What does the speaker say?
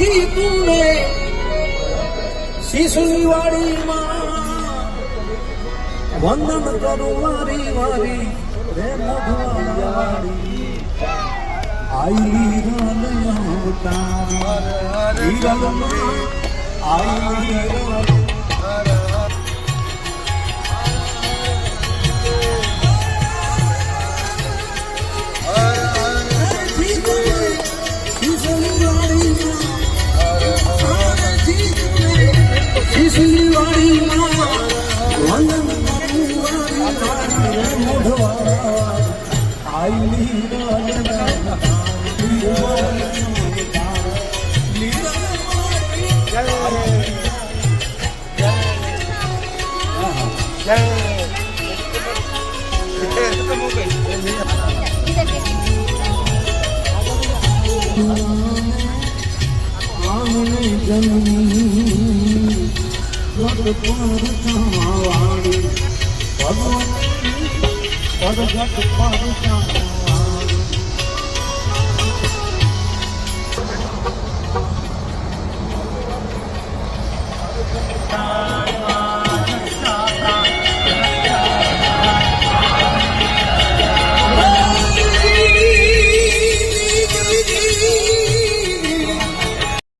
થી તુને શીશની વાડીમાં વંદન કરું મારી વારી રે મોઢવાડી આઈ હિરલમાં આઈ શીશની વાડીમાં ભગવાન